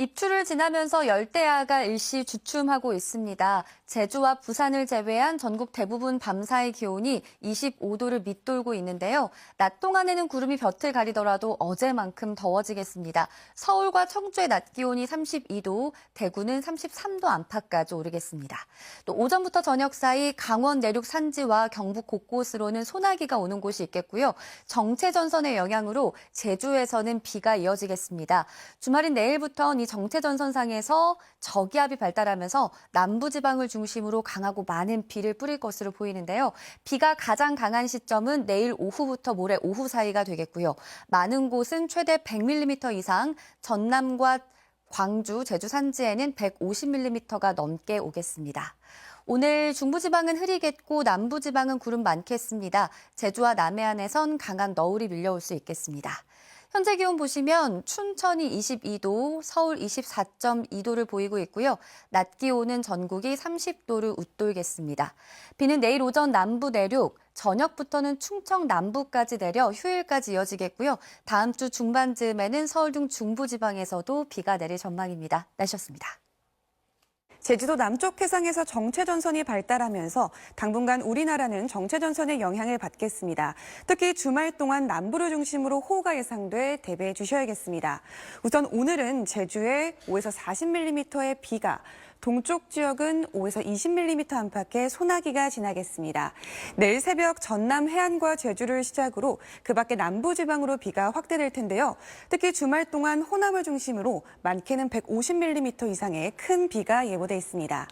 입추를 지나면서 열대야가 일시 주춤하고 있습니다. 제주와 부산을 제외한 전국 대부분 밤사이 기온이 25도를 밑돌고 있는데요. 낮 동안에는 구름이 볕을 가리더라도 어제만큼 더워지겠습니다. 서울과 청주의 낮 기온이 32도, 대구는 33도 안팎까지 오르겠습니다. 또 오전부터 저녁 사이 강원 내륙 산지와 경북 곳곳으로는 소나기가 오는 곳이 있겠고요. 정체전선의 영향으로 제주에서는 비가 이어지겠습니다. 주말인 내일부터는 이 정체전선상에서 저기압이 발달하면서 남부지방을 중심으로 강하고 많은 비를 뿌릴 것으로 보이는데요. 비가 가장 강한 시점은 내일 오후부터 모레 오후 사이가 되겠고요. 많은 곳은 최대 100mm 이상, 전남과 광주, 제주 산지에는 150mm가 넘게 오겠습니다. 오늘 중부지방은 흐리겠고 남부지방은 구름 많겠습니다. 제주와 남해안에선 강한 너울이 밀려올 수 있겠습니다. 현재 기온 보시면 춘천이 22도, 서울 24.2도를 보이고 있고요. 낮 기온은 전국이 30도를 웃돌겠습니다. 비는 내일 오전 남부 내륙, 저녁부터는 충청 남부까지 내려 휴일까지 이어지겠고요. 다음 주 중반쯤에는 서울 등 중부지방에서도 비가 내릴 전망입니다. 날씨였습니다. 제주도 남쪽 해상에서 정체전선이 발달하면서 당분간 우리나라는 정체전선의 영향을 받겠습니다. 특히 주말 동안 남부를 중심으로 호우가 예상돼 대비해 주셔야겠습니다. 우선 오늘은 제주에 5에서 40mm의 비가, 동쪽 지역은 5에서 20mm 안팎의 소나기가 지나겠습니다. 내일 새벽 전남 해안과 제주를 시작으로 그 밖에 남부지방으로 비가 확대될 텐데요. 특히 주말 동안 호남을 중심으로 많게는 150mm 이상의 큰 비가 예보돼 있습니다.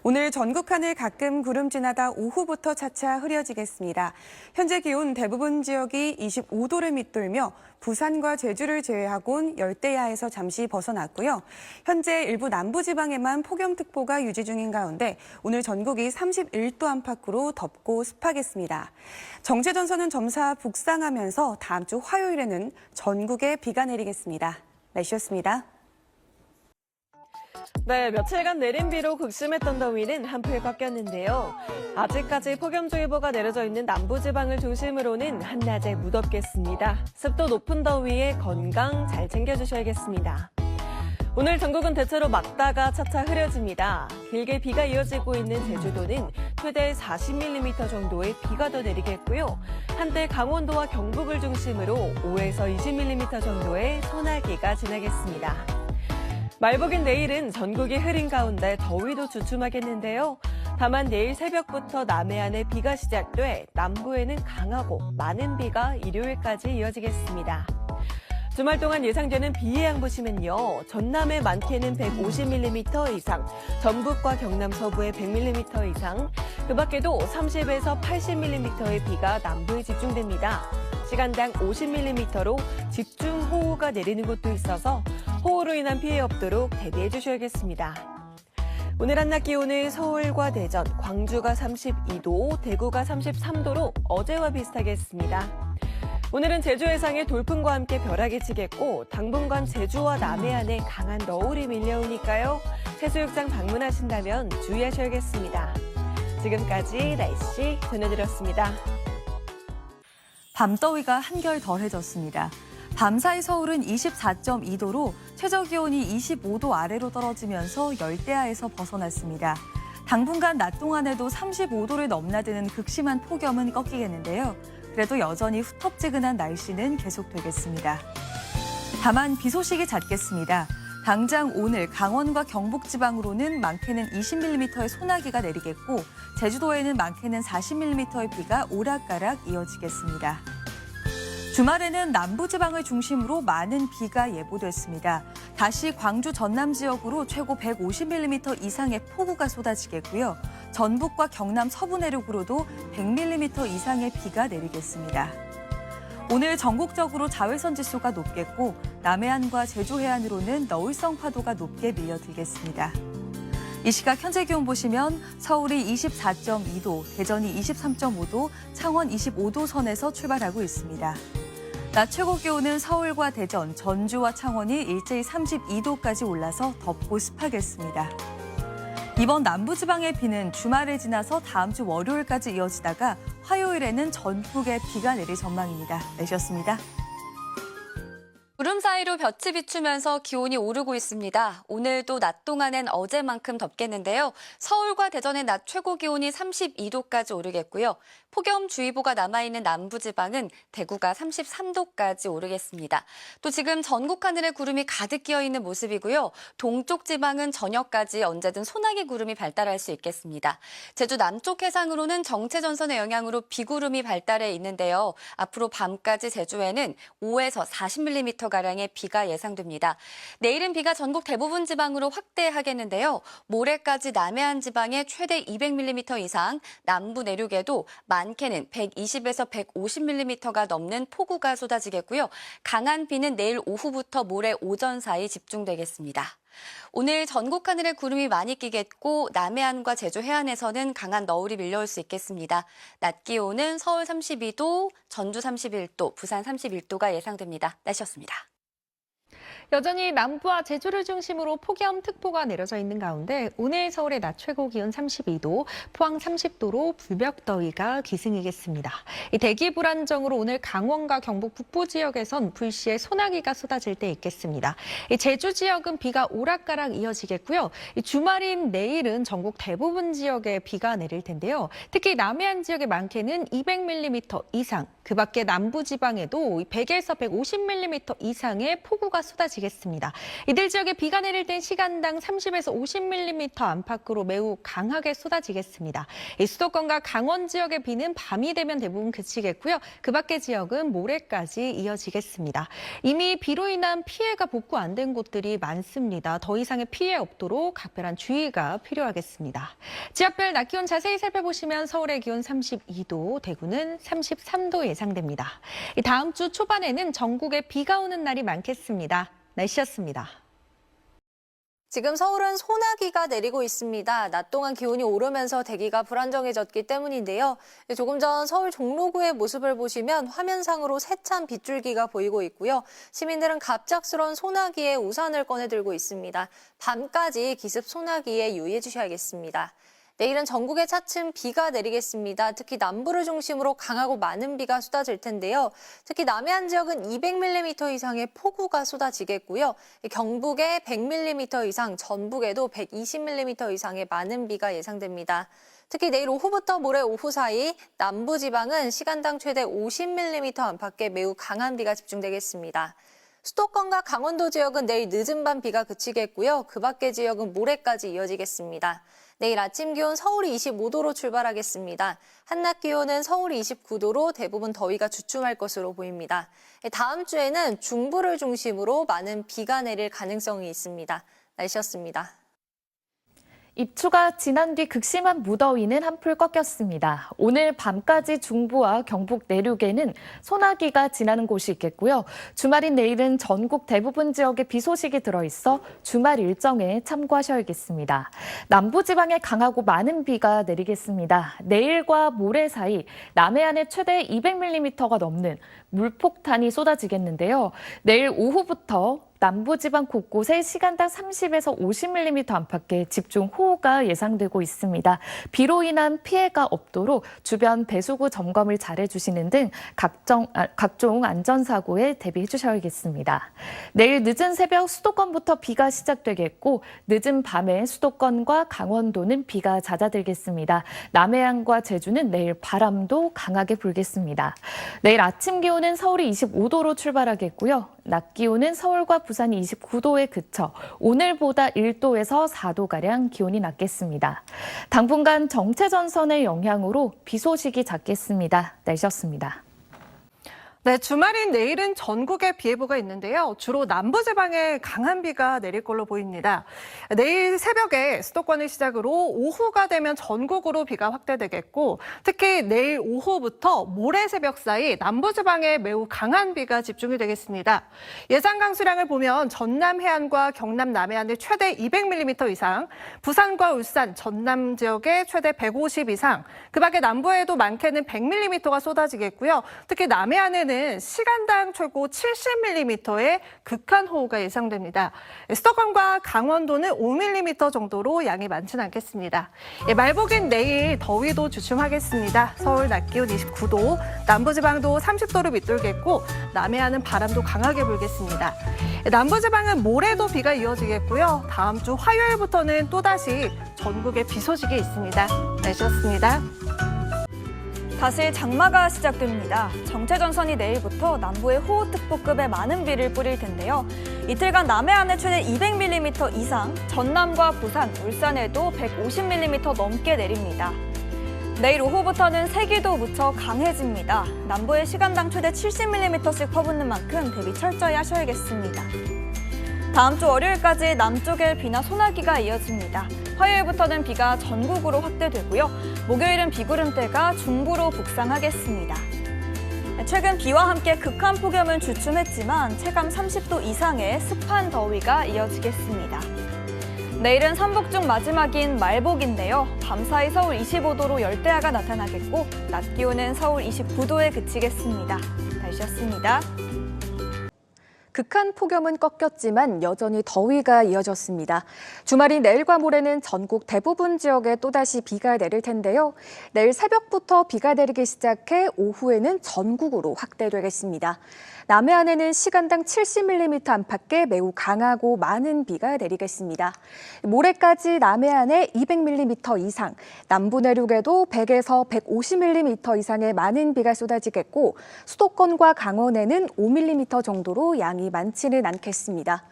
오늘 전국 하늘 가끔 구름 지나다 오후부터 차차 흐려지겠습니다. 현재 기온 대부분 지역이 25도를 밑돌며 부산과 제주를 제외하고는 열대야에서 잠시 벗어났고요. 현재 일부 남부지방에만 폭염특보가 유지 중인 가운데 오늘 전국이 31도 안팎으로 덥고 습하겠습니다. 정체전선은 점차 북상하면서 다음 주 화요일에는 전국에 비가 내리겠습니다. 날씨였습니다. 네, 며칠간 내린 비로 극심했던 더위는 한풀 꺾였는데요. 아직까지 폭염주의보가 내려져 있는 남부지방을 중심으로는 한낮에 무덥겠습니다. 습도 높은 더위에 건강 잘 챙겨주셔야겠습니다. 오늘 전국은 대체로 막다가 차차 흐려집니다. 길게 비가 이어지고 있는 제주도는 최대 40mm 정도의 비가 더 내리겠고요. 한때 강원도와 경북을 중심으로 5에서 20mm 정도의 소나기가 지나겠습니다. 말복인 내일은 전국이 흐린 가운데 더위도 주춤하겠는데요. 다만 내일 새벽부터 남해안에 비가 시작돼 남부에는 강하고 많은 비가 일요일까지 이어지겠습니다. 주말 동안 예상되는 비의 양 보시면요. 전남에 많게는 150mm 이상, 전북과 경남 서부에 100mm 이상, 그 밖에도 30에서 80mm의 비가 남부에 집중됩니다. 시간당 50mm로 집중호우가 내리는 곳도 있어서 호우로 인한 피해 없도록 대비해 주셔야겠습니다. 오늘 한낮 기온은 서울과 대전, 광주가 32도, 대구가 33도로 어제와 비슷하겠습니다. 오늘은 제주 해상에 돌풍과 함께 벼락이 치겠고 당분간 제주와 남해안에 강한 너울이 밀려오니까요. 해수욕장 방문하신다면 주의하셔야겠습니다. 지금까지 날씨 전해드렸습니다. 밤더위가 한결 덜해졌습니다. 밤사이 서울은 24.2도로 최저기온이 25도 아래로 떨어지면서 열대야에서 벗어났습니다. 당분간 낮 동안에도 35도를 넘나드는 극심한 폭염은 꺾이겠는데요. 그래도 여전히 후텁지근한 날씨는 계속되겠습니다. 다만 비 소식이 잦겠습니다. 당장 오늘 강원과 경북 지방으로는 많게는 20mm의 소나기가 내리겠고 제주도에는 많게는 40mm의 비가 오락가락 이어지겠습니다. 주말에는 남부지방을 중심으로 많은 비가 예보됐습니다. 다시 광주 전남 지역으로 최고 150mm 이상의 폭우가 쏟아지겠고요. 전북과 경남 서부 내륙으로도 100mm 이상의 비가 내리겠습니다. 오늘 전국적으로 자외선 지수가 높겠고 남해안과 제주 해안으로는 너울성 파도가 높게 밀려들겠습니다. 이 시각 현재 기온 보시면 서울이 24.2도, 대전이 23.5도, 창원 25도 선에서 출발하고 있습니다. 낮 최고 기온은 서울과 대전, 전주와 창원이 일제히 32도까지 올라서 덥고 습하겠습니다. 이번 남부지방의 비는 주말을 지나서 다음 주 월요일까지 이어지다가 화요일에는 전국에 비가 내릴 전망입니다. 날씨였습니다. 구름 사이로 볕이 비추면서 기온이 오르고 있습니다. 오늘도 낮 동안엔 어제만큼 덥겠는데요. 서울과 대전의 낮 최고 기온이 32도까지 오르겠고요. 폭염주의보가 남아있는 남부지방은 대구가 33도까지 오르겠습니다. 또 지금 전국 하늘에 구름이 가득 끼어있는 모습이고요. 동쪽 지방은 저녁까지 언제든 소나기 구름이 발달할 수 있겠습니다. 제주 남쪽 해상으로는 정체전선의 영향으로 비구름이 발달해 있는데요. 앞으로 밤까지 제주에는 5에서 40mm가량의 비가 예상됩니다. 내일은 비가 전국 대부분 지방으로 확대하겠는데요. 모레까지 남해안 지방에 최대 200mm 이상, 남부 내륙에도 많게는 120에서 150mm가 넘는 폭우가 쏟아지겠고요. 강한 비는 내일 오후부터 모레 오전 사이 집중되겠습니다. 오늘 전국 하늘에 구름이 많이 끼겠고 남해안과 제주 해안에서는 강한 너울이 밀려올 수 있겠습니다. 낮 기온은 서울 32도, 전주 31도, 부산 31도가 예상됩니다. 날씨였습니다. 여전히 남부와 제주를 중심으로 폭염특보가 내려져 있는 가운데 오늘 서울의 낮 최고 기온 32도, 포항 30도로 불볕더위가 기승이겠습니다. 이 대기 불안정으로 오늘 강원과 경북 북부 지역에선 불시에 소나기가 쏟아질 때 있겠습니다. 이 제주 지역은 비가 오락가락 이어지겠고요. 이 주말인 내일은 전국 대부분 지역에 비가 내릴 텐데요. 특히 남해안 지역에 많게는 200mm 이상, 그 밖에 남부 지방에도 100에서 150mm 이상의 폭우가 쏟아지겠습니다. 이들 지역에 비가 내릴 땐 시간당 30에서 50mm 안팎으로 매우 강하게 쏟아지겠습니다. 이 수도권과 강원 지역의 비는 밤이 되면 대부분 그치겠고요. 그 밖의 지역은 모레까지 이어지겠습니다. 이미 비로 인한 피해가 복구 안 된 곳들이 많습니다. 더 이상의 피해 없도록 각별한 주의가 필요하겠습니다. 지역별 낮 기온 자세히 살펴보시면 서울의 기온 32도, 대구는 33도 예상됩니다. 다음 주 초반에는 전국에 비가 오는 날이 많겠습니다. 날씨였습니다. 지금 서울은 소나기가 내리고 있습니다. 낮 동안 기온이 오르면서 대기가 불안정해졌기 때문인데요. 조금 전 서울 종로구의 모습을 보시면 화면상으로 세찬 빗줄기가 보이고 있고요. 시민들은 갑작스러운 소나기에 우산을 꺼내 들고 있습니다. 밤까지 기습 소나기에 유의해 주셔야겠습니다. 내일은 전국에 차츰 비가 내리겠습니다. 특히 남부를 중심으로 강하고 많은 비가 쏟아질 텐데요. 특히 남해안 지역은 200mm 이상의 폭우가 쏟아지겠고요. 경북에 100mm 이상, 전북에도 120mm 이상의 많은 비가 예상됩니다. 특히 내일 오후부터 모레 오후 사이 남부지방은 시간당 최대 50mm 안팎의 매우 강한 비가 집중되겠습니다. 수도권과 강원도 지역은 내일 늦은 밤 비가 그치겠고요. 그 밖의 지역은 모레까지 이어지겠습니다. 내일 아침 기온 서울이 25도로 출발하겠습니다. 한낮 기온은 서울이 29도로 대부분 더위가 주춤할 것으로 보입니다. 다음 주에는 중부를 중심으로 많은 비가 내릴 가능성이 있습니다. 날씨였습니다. 입추가 지난 뒤 극심한 무더위는 한풀 꺾였습니다. 오늘 밤까지 중부와 경북 내륙에는 소나기가 지나는 곳이 있겠고요. 주말인 내일은 전국 대부분 지역에 비 소식이 들어있어 주말 일정에 참고하셔야겠습니다. 남부지방에 강하고 많은 비가 내리겠습니다. 내일과 모레 사이 남해안에 최대 200mm가 넘는 물폭탄이 쏟아지겠는데요. 내일 오후부터 남부지방 곳곳에 시간당 30에서 50mm 안팎의 집중 호우가 예상되고 있습니다. 비로 인한 피해가 없도록 주변 배수구 점검을 잘 해주시는 등 각종 안전사고에 대비해 주셔야겠습니다. 내일 늦은 새벽 수도권부터 비가 시작되겠고 늦은 밤에 수도권과 강원도는 비가 잦아들겠습니다. 남해안과 제주는 내일 바람도 강하게 불겠습니다. 내일 아침 기온은 서울이 25도로 출발하겠고요. 낮 기온은 서울과 부산이 29도에 그쳐 오늘보다 1도에서 4도가량 기온이 낮겠습니다. 당분간 정체전선의 영향으로 비 소식이 잦겠습니다. 날씨였습니다. 네, 주말인 내일은 전국에 비 예보가 있는데요. 주로 남부지방에 강한 비가 내릴 걸로 보입니다. 내일 새벽에 수도권을 시작으로 오후가 되면 전국으로 비가 확대되겠고 특히 내일 오후부터 모레 새벽 사이 남부지방에 매우 강한 비가 집중이 되겠습니다. 예상 강수량을 보면 전남 해안과 경남 남해안에 최대 200mm 이상, 부산과 울산, 전남 지역에 최대 150 이상, 그 밖에 남부에도 많게는 100mm가 쏟아지겠고요. 특히 남해안에는 남부에는 시간당 최고 70mm의 극한호우가 예상됩니다. 수도권과 강원도는 5mm 정도로 양이 많지는 않겠습니다. 말복인 내일 더위도 주춤하겠습니다. 서울 낮 기온 29도, 남부지방도 30도를 밑돌겠고 남해안은 바람도 강하게 불겠습니다. 남부지방은 모레도 비가 이어지겠고요. 다음 주 화요일부터는 또다시 전국에 비 소식이 있습니다. 날씨였습니다. 다시 장마가 시작됩니다. 정체전선이 내일부터 남부에 호우특보급의 많은 비를 뿌릴 텐데요. 이틀간 남해안에 최대 200mm 이상, 전남과 부산, 울산에도 150mm 넘게 내립니다. 내일 오후부터는 세기도 무척 강해집니다. 남부에 시간당 최대 70mm씩 퍼붓는 만큼 대비 철저히 하셔야겠습니다. 다음 주 월요일까지 남쪽에 비나 소나기가 이어집니다. 화요일부터는 비가 전국으로 확대되고요. 목요일은 비구름대가 중부로 북상하겠습니다. 최근 비와 함께 극한 폭염은 주춤했지만 체감 30도 이상의 습한 더위가 이어지겠습니다. 내일은 삼복 중 마지막인 말복인데요. 밤사이 서울 25도로 열대야가 나타나겠고 낮 기온은 서울 29도에 그치겠습니다. 날씨였습니다. 극한 폭염은 꺾였지만 여전히 더위가 이어졌습니다. 주말인 내일과 모레는 전국 대부분 지역에 또다시 비가 내릴 텐데요. 내일 새벽부터 비가 내리기 시작해 오후에는 전국으로 확대되겠습니다. 남해안에는 시간당 70mm 안팎의 매우 강하고 많은 비가 내리겠습니다. 모레까지 남해안에 200mm 이상, 남부 내륙에도 100에서 150mm 이상의 많은 비가 쏟아지겠고 수도권과 강원에는 5mm 정도로 양이 많지는 않겠습니다.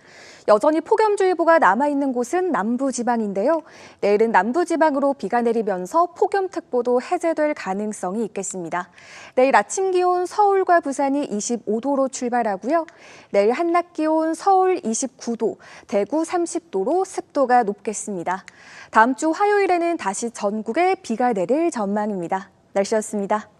여전히 폭염주의보가 남아있는 곳은 남부지방인데요. 내일은 남부지방으로 비가 내리면서 폭염특보도 해제될 가능성이 있겠습니다. 내일 아침 기온 서울과 부산이 25도로 출발하고요. 내일 한낮 기온 서울 29도, 대구 30도로 습도가 높겠습니다. 다음 주 화요일에는 다시 전국에 비가 내릴 전망입니다. 날씨였습니다.